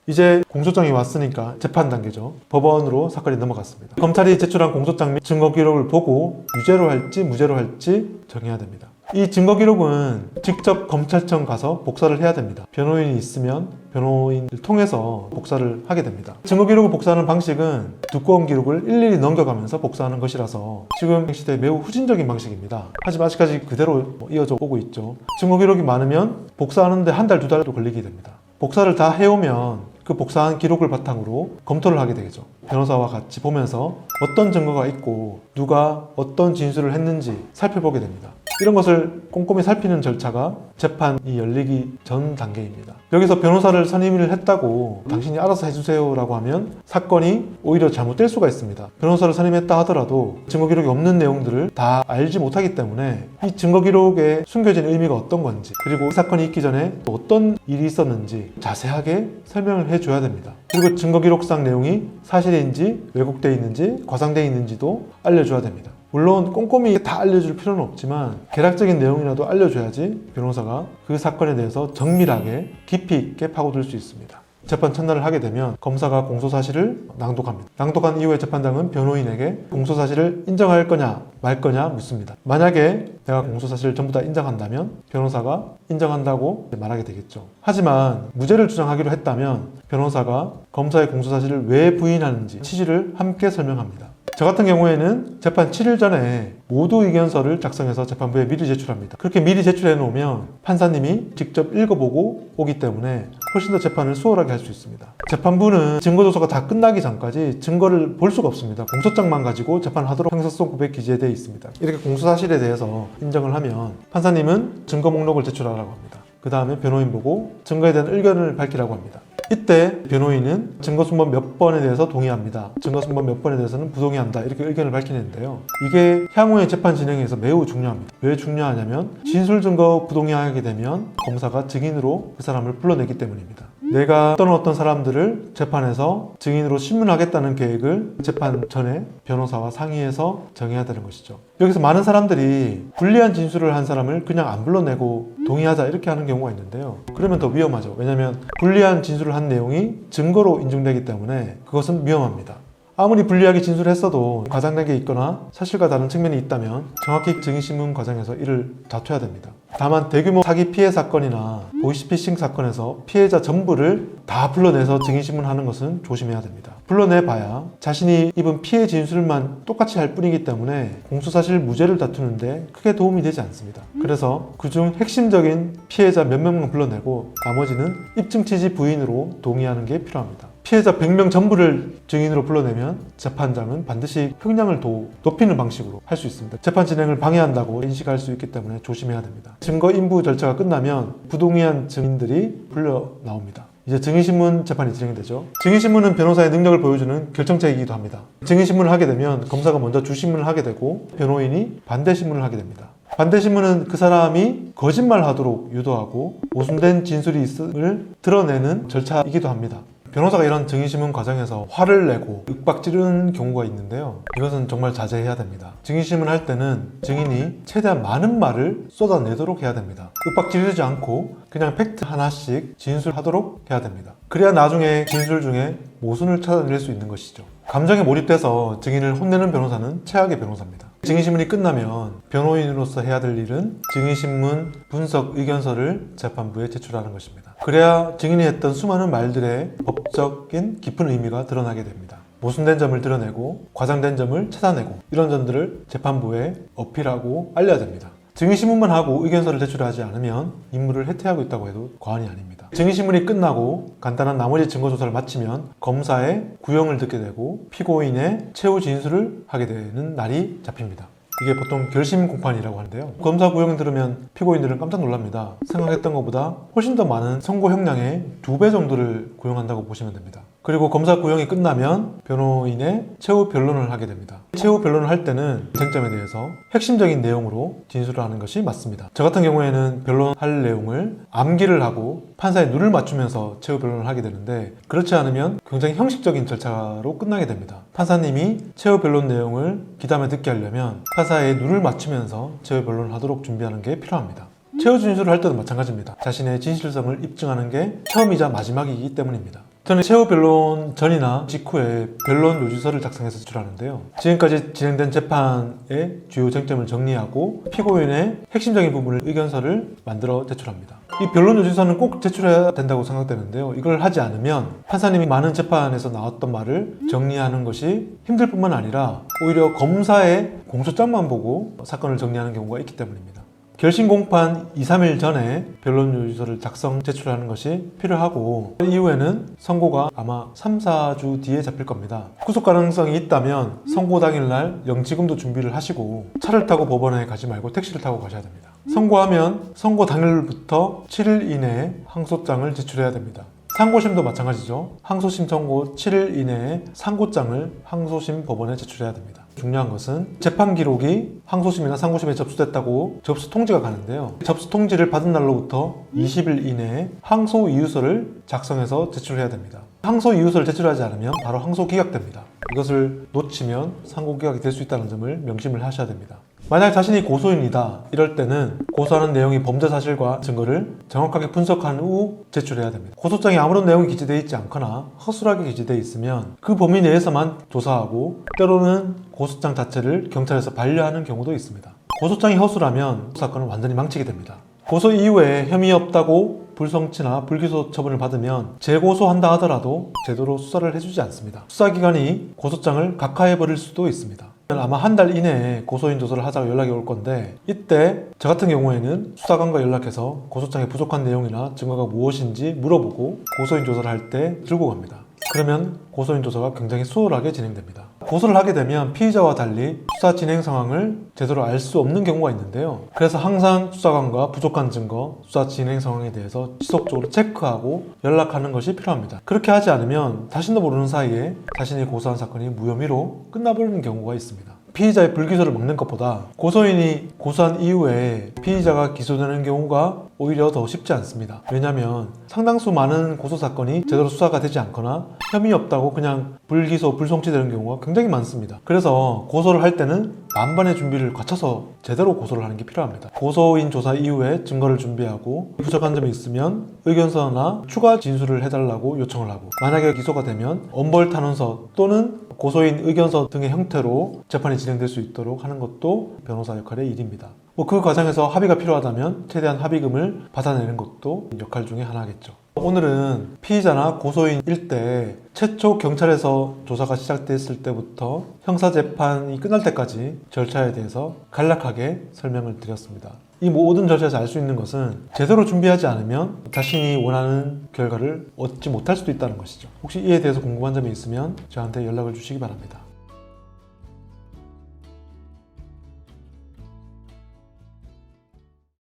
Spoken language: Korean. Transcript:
이제 공소장이 왔으니까 재판 단계죠. 법원으로 사건이 넘어갔습니다. 검찰이 제출한 공소장 및 증거 기록을 보고 유죄로 할지 무죄로 할지 정해야 됩니다. 이 증거 기록은 직접 검찰청 가서 복사를 해야 됩니다. 변호인이 있으면 변호인을 통해서 복사를 하게 됩니다. 증거 기록을 복사하는 방식은 두꺼운 기록을 일일이 넘겨가면서 복사하는 것이라서 지금 시대에 매우 후진적인 방식입니다. 하지만 아직까지 그대로 이어져 오고 있죠. 증거 기록이 많으면 복사하는데 한 달, 두 달도 걸리게 됩니다. 복사를 다 해오면 그 복사한 기록을 바탕으로 검토를 하게 되겠죠. 변호사와 같이 보면서 어떤 증거가 있고 누가 어떤 진술을 했는지 살펴보게 됩니다. 이런 것을 꼼꼼히 살피는 절차가 재판이 열리기 전 단계입니다. 여기서 변호사를 선임을 했다고 당신이 알아서 해주세요 라고 하면 사건이 오히려 잘못될 수가 있습니다. 변호사를 선임했다 하더라도 증거 기록이 없는 내용들을 다 알지 못하기 때문에 이 증거 기록에 숨겨진 의미가 어떤 건지, 그리고 이 사건이 있기 전에 또 어떤 일이 있었는지 자세하게 설명을 해줘야 됩니다. 그리고 증거 기록상 내용이 사실인지 왜곡되어 있는지 과장되어 있는지도 알려줘야 됩니다. 물론 꼼꼼히 다 알려줄 필요는 없지만 개략적인 내용이라도 알려줘야지 변호사가 그 사건에 대해서 정밀하게 깊이 있게 파고들 수 있습니다. 재판 첫날을 하게 되면 검사가 공소사실을 낭독합니다. 낭독한 이후에 재판장은 변호인에게 공소사실을 인정할 거냐 말 거냐 묻습니다. 만약에 내가 공소사실을 전부 다 인정한다면 변호사가 인정한다고 말하게 되겠죠. 하지만 무죄를 주장하기로 했다면 변호사가 검사의 공소사실을 왜 부인하는지 취지를 함께 설명합니다. 저 같은 경우에는 재판 7일 전에 모두 의견서를 작성해서 재판부에 미리 제출합니다. 그렇게 미리 제출해 놓으면 판사님이 직접 읽어보고 오기 때문에 훨씬 더 재판을 수월하게 할 수 있습니다. 재판부는 증거조사가 다 끝나기 전까지 증거를 볼 수가 없습니다. 공소장만 가지고 재판을 하도록 형사소송 900 기재되어 있습니다. 이렇게 공소사실에 대해서 인정을 하면 판사님은 증거 목록을 제출하라고 합니다. 그 다음에 변호인 보고 증거에 대한 의견을 밝히라고 합니다. 이때 변호인은 증거순번 몇 번에 대해서 동의합니다. 증거순번 몇 번에 대해서는 부동의한다. 이렇게 의견을 밝히는데요. 이게 향후의 재판 진행에서 매우 중요합니다. 왜 중요하냐면 진술증거 부동의하게 되면 검사가 증인으로 그 사람을 불러내기 때문입니다. 내가 어떤 사람들을 재판에서 증인으로 신문하겠다는 계획을 재판 전에 변호사와 상의해서 정해야 되는 것이죠. 여기서 많은 사람들이 불리한 진술을 한 사람을 그냥 안 불러내고 동의하자 이렇게 하는 경우가 있는데요. 그러면 더 위험하죠. 왜냐하면 불리한 진술을 한 내용이 증거로 인정되기 때문에 그것은 위험합니다. 아무리 불리하게 진술했어도 과장된 게 있거나 사실과 다른 측면이 있다면 정확히 증인신문 과정에서 이를 다투어야 됩니다. 다만 대규모 사기 피해 사건이나 보이스피싱 사건에서 피해자 전부를 다 불러내서 증인신문하는 것은 조심해야 됩니다. 불러내봐야 자신이 입은 피해 진술만 똑같이 할 뿐이기 때문에 공소사실 무죄를 다투는데 크게 도움이 되지 않습니다. 그래서 그중 핵심적인 피해자 몇 명만 불러내고 나머지는 입증 취지 부인으로 동의하는 게 필요합니다. 피해자 100명 전부를 증인으로 불러내면 재판장은 반드시 형량을 높이는 방식으로 할 수 있습니다. 재판 진행을 방해한다고 인식할 수 있기 때문에 조심해야 됩니다. 증거 인부 절차가 끝나면 부동의한 증인들이 불려 나옵니다. 이제 증인신문 재판이 진행이 되죠. 증인신문은 변호사의 능력을 보여주는 결정체이기도 합니다. 증인신문을 하게 되면 검사가 먼저 주신문을 하게 되고 변호인이 반대신문을 하게 됩니다. 반대신문은 그 사람이 거짓말하도록 유도하고 모순된 진술이 있음을 드러내는 절차이기도 합니다. 변호사가 이런 증인신문 과정에서 화를 내고 윽박지르는 경우가 있는데요. 이것은 정말 자제해야 됩니다. 증인신문 할 때는 증인이 최대한 많은 말을 쏟아내도록 해야 됩니다. 윽박지르지 않고 그냥 팩트 하나씩 진술하도록 해야 됩니다. 그래야 나중에 진술 중에 모순을 찾아낼 수 있는 것이죠. 감정에 몰입돼서 증인을 혼내는 변호사는 최악의 변호사입니다. 증인신문이 끝나면 변호인으로서 해야 될 일은 증인신문 분석 의견서를 재판부에 제출하는 것입니다. 그래야 증인이 했던 수많은 말들의 법적인 깊은 의미가 드러나게 됩니다. 모순된 점을 드러내고 과장된 점을 찾아내고 이런 점들을 재판부에 어필하고 알려야 됩니다. 증인신문만 하고 의견서를 제출하지 않으면 임무를 해태하고 있다고 해도 과언이 아닙니다. 증인신문이 끝나고 간단한 나머지 증거조사를 마치면 검사의 구형을 듣게 되고 피고인의 최후 진술을 하게 되는 날이 잡힙니다. 이게 보통 결심 공판이라고 하는데요. 검사 구형을 들으면 피고인들은 깜짝 놀랍니다. 생각했던 것보다 훨씬 더 많은 선고 형량의 2배 정도를 구형한다고 보시면 됩니다. 그리고 검사 구형이 끝나면 변호인의 최후 변론을 하게 됩니다. 최후 변론을 할 때는 쟁점에 대해서 핵심적인 내용으로 진술을 하는 것이 맞습니다. 저 같은 경우에는 변론할 내용을 암기를 하고 판사의 눈을 맞추면서 최후 변론을 하게 되는데 그렇지 않으면 굉장히 형식적인 절차로 끝나게 됩니다. 판사님이 최후 변론 내용을 기담에 듣게 하려면 판사의 눈을 맞추면서 최후 변론을 하도록 준비하는 게 필요합니다. 최후 진술을 할 때도 마찬가지입니다. 자신의 진실성을 입증하는 게 처음이자 마지막이기 때문입니다. 저는 최후 변론 전이나 직후에 변론 요지서를 작성해서 제출하는데요. 지금까지 진행된 재판의 주요 쟁점을 정리하고 피고인의 핵심적인 부분을 의견서를 만들어 제출합니다. 이 변론 요지서는 꼭 제출해야 된다고 생각되는데요. 이걸 하지 않으면 판사님이 많은 재판에서 나왔던 말을 정리하는 것이 힘들 뿐만 아니라 오히려 검사의 공소장만 보고 사건을 정리하는 경우가 있기 때문입니다. 결심 공판 2, 3일 전에 변론 요지서를 작성 제출하는 것이 필요하고 이후에는 선고가 아마 3, 4주 뒤에 잡힐 겁니다. 구속 가능성이 있다면 선고 당일날 영지금도 준비를 하시고 차를 타고 법원에 가지 말고 택시를 타고 가셔야 됩니다. 선고하면 선고 당일부터 7일 이내에 항소장을 제출해야 됩니다. 상고심도 마찬가지죠. 항소심 선고 7일 이내에 상고장을 항소심 법원에 제출해야 됩니다. 중요한 것은 재판 기록이 항소심이나 상고심에 접수됐다고 접수 통지가 가는데요. 접수 통지를 받은 날로부터 20일 이내에 항소 이유서를 작성해서 제출해야 됩니다. 항소 이유서를 제출하지 않으면 바로 항소 기각됩니다. 이것을 놓치면 상고 기각이 될 수 있다는 점을 명심을 하셔야 됩니다. 만약 자신이 고소인이다 이럴 때는 고소하는 내용이 범죄 사실과 증거를 정확하게 분석한 후 제출해야 됩니다. 고소장에 아무런 내용이 기재되어 있지 않거나 허술하게 기재되어 있으면 그 범위 내에서만 조사하고 때로는 고소장 자체를 경찰에서 반려하는 경우도 있습니다. 고소장이 허술하면 사건은 완전히 망치게 됩니다. 고소 이후에 혐의 없다고 불성치나 불기소 처분을 받으면 재고소한다 하더라도 제대로 수사를 해주지 않습니다. 수사기관이 고소장을 각하해버릴 수도 있습니다. 아마 한 달 이내에 고소인 조사를 하자고 연락이 올 건데 이때 저 같은 경우에는 수사관과 연락해서 고소장에 부족한 내용이나 증거가 무엇인지 물어보고 고소인 조사를 할 때 들고 갑니다. 그러면 고소인 조사가 굉장히 수월하게 진행됩니다. 고소를 하게 되면 피의자와 달리 수사 진행 상황을 제대로 알 수 없는 경우가 있는데요. 그래서 항상 수사관과 부족한 증거, 수사 진행 상황에 대해서 지속적으로 체크하고 연락하는 것이 필요합니다. 그렇게 하지 않으면 자신도 모르는 사이에 자신이 고소한 사건이 무혐의로 끝나버리는 경우가 있습니다. 피의자의 불기소를 막는 것보다 고소인이 고소한 이후에 피의자가 기소되는 경우가 오히려 더 쉽지 않습니다. 왜냐하면 상당수 많은 고소사건이 제대로 수사가 되지 않거나 혐의 없다고 그냥 불기소, 불송치되는 경우가 굉장히 많습니다. 그래서 고소를 할 때는 만반의 준비를 거쳐서 제대로 고소를 하는 게 필요합니다. 고소인 조사 이후에 증거를 준비하고 부족한 점이 있으면 의견서나 추가 진술을 해달라고 요청을 하고 만약에 기소가 되면 엄벌 탄원서 또는 고소인 의견서 등의 형태로 재판이 진행될 수 있도록 하는 것도 변호사 역할의 일입니다. 그 과정에서 합의가 필요하다면 최대한 합의금을 받아내는 것도 역할 중에 하나겠죠. 오늘은 피의자나 고소인일 때 최초 경찰에서 조사가 시작됐을 때부터 형사재판이 끝날 때까지 절차에 대해서 간략하게 설명을 드렸습니다. 이 모든 절차에서 알 수 있는 것은 제대로 준비하지 않으면 자신이 원하는 결과를 얻지 못할 수도 있다는 것이죠. 혹시 이에 대해서 궁금한 점이 있으면 저한테 연락을 주시기 바랍니다.